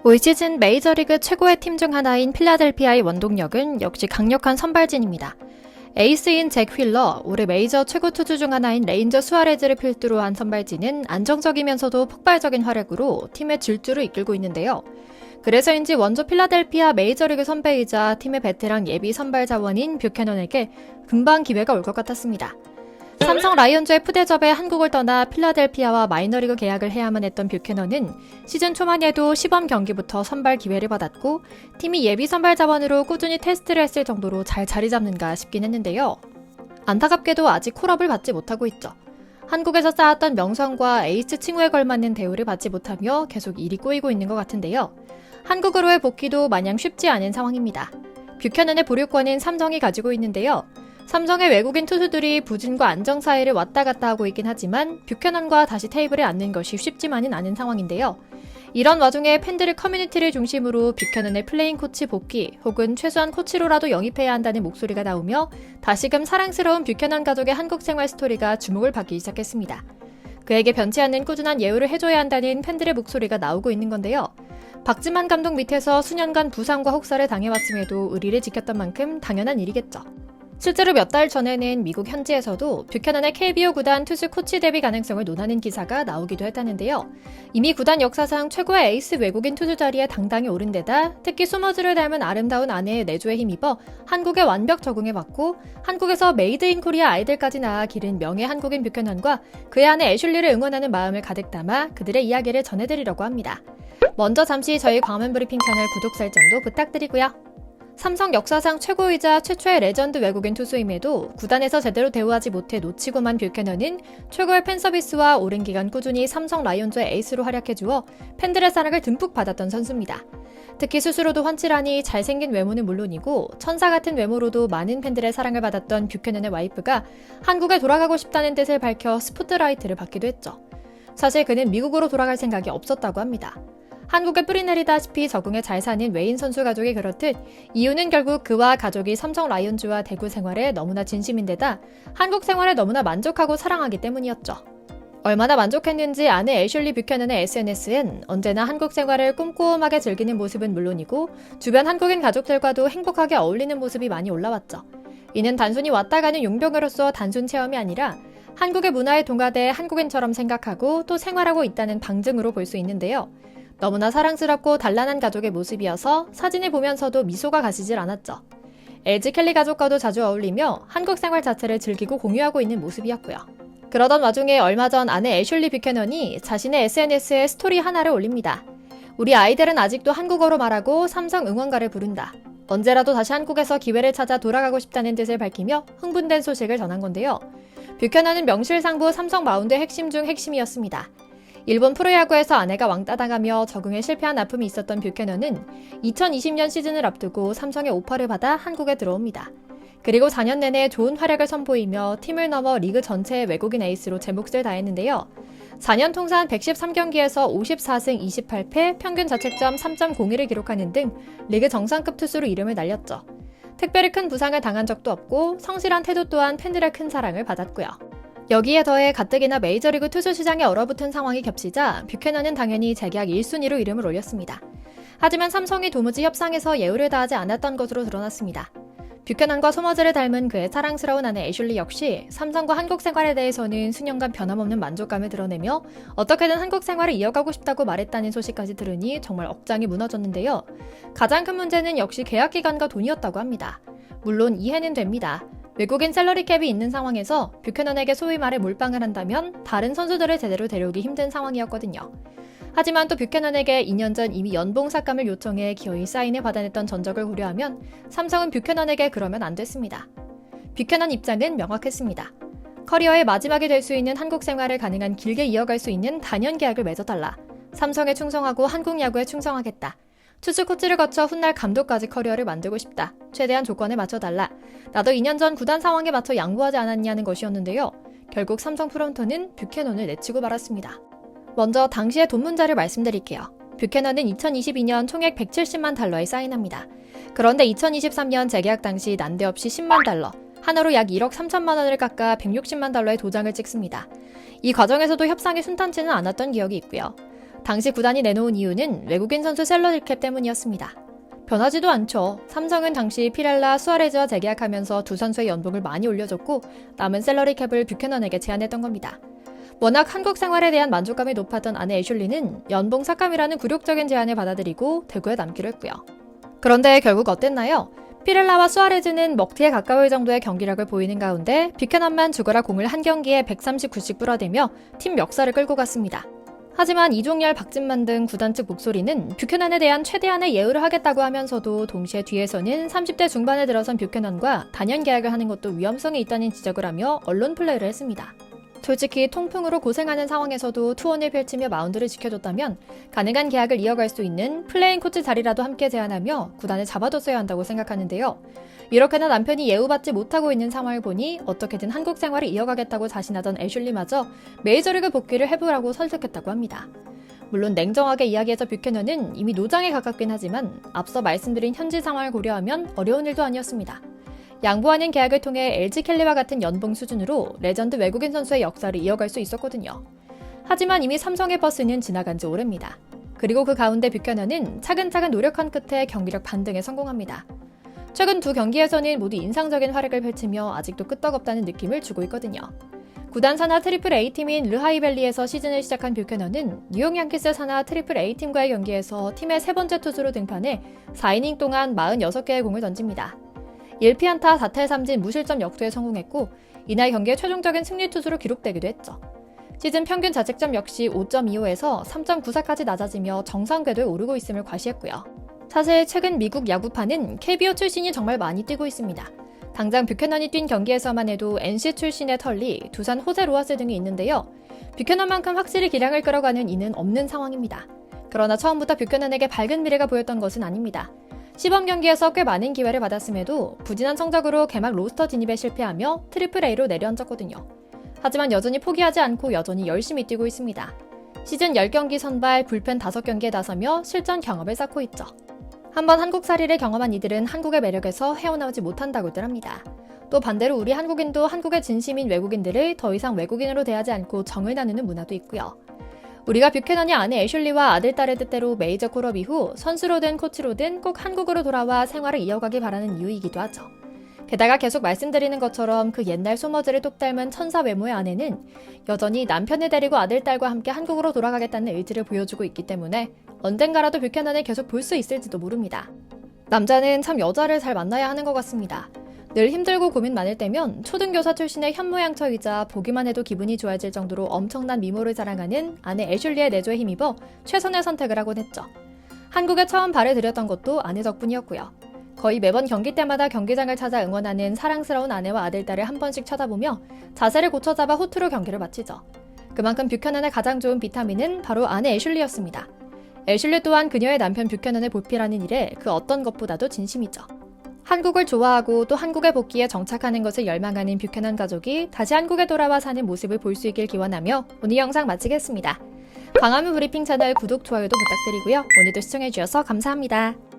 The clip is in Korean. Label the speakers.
Speaker 1: 올 시즌 메이저리그 최고의 팀 중 하나인 필라델피아의 원동력은 역시 강력한 선발진입니다. 에이스인 잭 휠러, 올해 메이저 최고 투수 중 하나인 레인저 수아레즈를 필두로 한 선발진은 안정적이면서도 폭발적인 활약으로 팀의 질주를 이끌고 있는데요. 그래서인지 원조 필라델피아 메이저리그 선배이자 팀의 베테랑 예비 선발 자원인 뷰캐넌에게 금방 기회가 올 것 같았습니다. 삼성 라이온즈의 푸대접에 한국을 떠나 필라델피아와 마이너리그 계약을 해야만 했던 뷰캐넌은 시즌 초만 해도 시범 경기부터 선발 기회를 받았고 팀이 예비 선발 자원으로 꾸준히 테스트를 했을 정도로 잘 자리 잡는가 싶긴 했는데요. 안타깝게도 아직 콜업을 받지 못하고 있죠. 한국에서 쌓았던 명성과 에이스 칭호에 걸맞는 대우를 받지 못하며 계속 일이 꼬이고 있는 것 같은데요. 한국으로의 복귀도 마냥 쉽지 않은 상황입니다. 뷰캐넌의 보류권은 삼성이 가지고 있는데요. 삼성의 외국인 투수들이 부진과 안정 사이를 왔다 갔다 하고 있긴 하지만 뷰캐넌과 다시 테이블에 앉는 것이 쉽지만은 않은 상황인데요. 이런 와중에 팬들의 커뮤니티를 중심으로 뷰캐넌의 플레잉 코치 복귀 혹은 최소한 코치로라도 영입해야 한다는 목소리가 나오며 다시금 사랑스러운 뷰캐넌 가족의 한국 생활 스토리가 주목을 받기 시작했습니다. 그에게 변치 않는 꾸준한 예우를 해줘야 한다는 팬들의 목소리가 나오고 있는 건데요. 박지만 감독 밑에서 수년간 부상과 혹사를 당해왔음에도 의리를 지켰던 만큼 당연한 일이겠죠. 실제로 몇 달 전에는 미국 현지에서도 뷰캐넌의 KBO 구단 투수 코치 데뷔 가능성을 논하는 기사가 나오기도 했다는데요. 이미 구단 역사상 최고의 에이스 외국인 투수 자리에 당당히 오른 데다 특히 수머즈를 닮은 아름다운 아내의 내조에 힘입어 한국에 완벽 적응해봤고 한국에서 메이드 인 코리아 아이들까지 낳아 기른 명예 한국인 뷰캐넌과 그의 아내 애슐리를 응원하는 마음을 가득 담아 그들의 이야기를 전해드리려고 합니다. 먼저 잠시 저희 광화문 브리핑 채널 구독 설정도 부탁드리고요. 삼성 역사상 최고이자 최초의 레전드 외국인 투수임에도 구단에서 제대로 대우하지 못해 놓치고만 뷰캐넌은 최고의 팬 서비스와 오랜 기간 꾸준히 삼성 라이온즈의 에이스로 활약해주어 팬들의 사랑을 듬뿍 받았던 선수입니다. 특히 스스로도 훤칠하니 잘생긴 외모는 물론이고 천사 같은 외모로도 많은 팬들의 사랑을 받았던 뷰캐넌의 와이프가 한국에 돌아가고 싶다는 뜻을 밝혀 스포트라이트를 받기도 했죠. 사실 그는 미국으로 돌아갈 생각이 없었다고 합니다. 한국에 뿌리내리다시피 적응에 잘 사는 외인 선수 가족이 그렇듯 이유는 결국 그와 가족이 삼성 라이온즈와 대구 생활에 너무나 진심인데다 한국 생활에 너무나 만족하고 사랑하기 때문이었죠. 얼마나 만족했는지 아내 애슐리 뷰캐넌의 SNS엔 언제나 한국 생활을 꼼꼼하게 즐기는 모습은 물론이고 주변 한국인 가족들과도 행복하게 어울리는 모습이 많이 올라왔죠. 이는 단순히 왔다 가는 용병으로서 단순 체험이 아니라 한국의 문화에 동화돼 한국인처럼 생각하고 또 생활하고 있다는 방증으로 볼 수 있는데요. 너무나 사랑스럽고 단란한 가족의 모습이어서 사진을 보면서도 미소가 가시질 않았죠. LG 켈리 가족과도 자주 어울리며 한국 생활 자체를 즐기고 공유하고 있는 모습이었고요. 그러던 와중에 얼마 전 아내 애슐리 뷰캐넌이 자신의 SNS에 스토리 하나를 올립니다. 우리 아이들은 아직도 한국어로 말하고 삼성 응원가를 부른다. 언제라도 다시 한국에서 기회를 찾아 돌아가고 싶다는 뜻을 밝히며 흥분된 소식을 전한 건데요. 뷰캐넌은 명실상부 삼성 마운드의 핵심 중 핵심이었습니다. 일본 프로야구에서 아내가 왕따 당하며 적응에 실패한 아픔이 있었던 뷰캐넌은 2020년 시즌을 앞두고 삼성의 오퍼를 받아 한국에 들어옵니다. 그리고 4년 내내 좋은 활약을 선보이며 팀을 넘어 리그 전체의 외국인 에이스로 제 몫을 다했는데요. 4년 통산 113경기에서 54승 28패, 평균 자책점 3.01을 기록하는 등 리그 정상급 투수로 이름을 날렸죠. 특별히 큰 부상을 당한 적도 없고 성실한 태도 또한 팬들의 큰 사랑을 받았고요. 여기에 더해 가뜩이나 메이저리그 투수 시장에 얼어붙은 상황이 겹치자 뷰캐넌은 당연히 재계약 1순위로 이름을 올렸습니다. 하지만 삼성이 도무지 협상에서 예우를 다하지 않았던 것으로 드러났습니다. 뷰캐넌과 소머즈를 닮은 그의 사랑스러운 아내 애슐리 역시 삼성과 한국 생활에 대해서는 수년간 변함없는 만족감을 드러내며 어떻게든 한국 생활을 이어가고 싶다고 말했다는 소식까지 들으니 정말 억장이 무너졌는데요. 가장 큰 문제는 역시 계약 기간과 돈이었다고 합니다. 물론 이해는 됩니다. 외국인 셀러리 캡이 있는 상황에서 뷰캐넌에게 소위 말해 몰빵을 한다면 다른 선수들을 제대로 데려오기 힘든 상황이었거든요. 하지만 또 뷰캐넌에게 2년 전 이미 연봉 삭감을 요청해 기어이 사인을 받아냈던 전적을 고려하면 삼성은 뷰캐넌에게 그러면 안 됐습니다. 뷰캐넌 입장은 명확했습니다. 커리어의 마지막이 될 수 있는 한국 생활을 가능한 길게 이어갈 수 있는 단연 계약을 맺어달라. 삼성에 충성하고 한국 야구에 충성하겠다. 투수 코치를 거쳐 훗날 감독까지 커리어를 만들고 싶다. 최대한 조건에 맞춰달라. 나도 2년 전 구단 상황에 맞춰 양보하지 않았냐는 것이었는데요. 결국 삼성 프론트는 뷰캐넌을 내치고 말았습니다. 먼저 당시의 돈 문자를 말씀드릴게요. 뷰캐넌은 2022년 총액 170만 달러에 사인합니다. 그런데 2023년 재계약 당시 난데없이 10만 달러, 한화로 약 1억 3천만 원을 깎아 160만 달러의 도장을 찍습니다. 이 과정에서도 협상이 순탄치는 않았던 기억이 있고요. 당시 구단이 내놓은 이유는 외국인 선수 셀러리 캡 때문이었습니다. 변하지도 않죠. 삼성은 당시 피렐라, 수아레즈와 재계약하면서 두 선수의 연봉을 많이 올려줬고 남은 셀러리 캡을 뷰캐넌에게 제안했던 겁니다. 워낙 한국 생활에 대한 만족감이 높았던 아내 애슐리는 연봉 삭감이라는 굴욕적인 제안을 받아들이고 대구에 남기로 했고요. 그런데 결국 어땠나요? 피렐라와 수아레즈는 먹튀에 가까울 정도의 경기력을 보이는 가운데 뷰캐넌만 죽어라 공을 한 경기에 139씩 뿌려대며 팀 역사를 끌고 갔습니다. 하지만 이종열, 박진만 등 구단 측 목소리는 뷰캐넌에 대한 최대한의 예우를 하겠다고 하면서도 동시에 뒤에서는 30대 중반에 들어선 뷰캐넌과 단연 계약을 하는 것도 위험성이 있다는 지적을 하며 언론 플레이를 했습니다. 솔직히 통풍으로 고생하는 상황에서도 투혼을 펼치며 마운드를 지켜줬다면 가능한 계약을 이어갈 수 있는 플레인 코치 자리라도 함께 제안하며 구단을 잡아뒀어야 한다고 생각하는데요. 이렇게나 남편이 예우받지 못하고 있는 상황을 보니 어떻게든 한국 생활을 이어가겠다고 자신하던 애슐리마저 메이저리그 복귀를 해보라고 설득했다고 합니다. 물론 냉정하게 이야기해서 뷰캐넌은 이미 노장에 가깝긴 하지만 앞서 말씀드린 현지 상황을 고려하면 어려운 일도 아니었습니다. 양보하는 계약을 통해 LG 켈리와 같은 연봉 수준으로 레전드 외국인 선수의 역사를 이어갈 수 있었거든요. 하지만 이미 삼성의 버스는 지나간 지 오래입니다. 그리고 그 가운데 뷰캐넌은 차근차근 노력한 끝에 경기력 반등에 성공합니다. 최근 두 경기에서는 모두 인상적인 활약을 펼치며 아직도 끄떡없다는 느낌을 주고 있거든요. 구단 산하 트리플 A팀인 르하이밸리에서 시즌을 시작한 뷰캐넌은 뉴욕 양키스 산하 트리플 A팀과의 경기에서 팀의 세 번째 투수로 등판해 4이닝 동안 46개의 공을 던집니다. 1피안타 4탈 3진 무실점 역투에 성공했고 이날 경기의 최종적인 승리 투수로 기록되기도 했죠. 시즌 평균 자책점 역시 5.25에서 3.94까지 낮아지며 정상 궤도에 오르고 있음을 과시했고요. 사실 최근 미국 야구판은 KBO 출신이 정말 많이 뛰고 있습니다. 당장 뷰캐넌이 뛴 경기에서만 해도 NC 출신의 털리, 두산 호세 로하스 등이 있는데요. 뷰캐넌만큼 확실히 기량을 끌어가는 이는 없는 상황입니다. 그러나 처음부터 뷰캐넌에게 밝은 미래가 보였던 것은 아닙니다. 시범 경기에서 꽤 많은 기회를 받았음에도 부진한 성적으로 개막 로스터 진입에 실패하며 트리플 A로 내려앉았거든요. 하지만 여전히 포기하지 않고 여전히 열심히 뛰고 있습니다. 시즌 10경기 선발, 불펜 5경기에 나서며 실전 경험을 쌓고 있죠. 한번 한국살이를 경험한 이들은 한국의 매력에서 헤어나오지 못한다고들 합니다. 또 반대로 우리 한국인도 한국의 진심인 외국인들을 더 이상 외국인으로 대하지 않고 정을 나누는 문화도 있고요. 우리가 뷰캐넌이 아내 애슐리와 아들, 딸의 뜻대로 메이저 콜업 이후 선수로든 코치로든 꼭 한국으로 돌아와 생활을 이어가길 바라는 이유이기도 하죠. 게다가 계속 말씀드리는 것처럼 그 옛날 소머즈를 똑 닮은 천사 외모의 아내는 여전히 남편을 데리고 아들, 딸과 함께 한국으로 돌아가겠다는 의지를 보여주고 있기 때문에 언젠가라도 뷰캐넌을 계속 볼 수 있을지도 모릅니다. 남자는 참 여자를 잘 만나야 하는 것 같습니다. 늘 힘들고 고민 많을 때면 초등교사 출신의 현모양처이자 보기만 해도 기분이 좋아질 정도로 엄청난 미모를 자랑하는 아내 애슐리의 내조에 힘입어 최선의 선택을 하곤 했죠. 한국에 처음 발을 들였던 것도 아내 덕분이었고요. 거의 매번 경기 때마다 경기장을 찾아 응원하는 사랑스러운 아내와 아들, 딸을 한 번씩 쳐다보며 자세를 고쳐잡아 호투로 경기를 마치죠. 그만큼 뷰캐넌의 가장 좋은 비타민은 바로 아내 애슐리였습니다. 애슐리 또한 그녀의 남편 뷰캐넌을 보필하는 일에 그 어떤 것보다도 진심이죠. 한국을 좋아하고 또 한국에 복귀에 정착하는 것을 열망하는 뷰캐넌 가족이 다시 한국에 돌아와 사는 모습을 볼 수 있길 기원하며 오늘 영상 마치겠습니다. 광화문 브리핑 채널 구독, 좋아요도 부탁드리고요. 오늘도 시청해주셔서 감사합니다.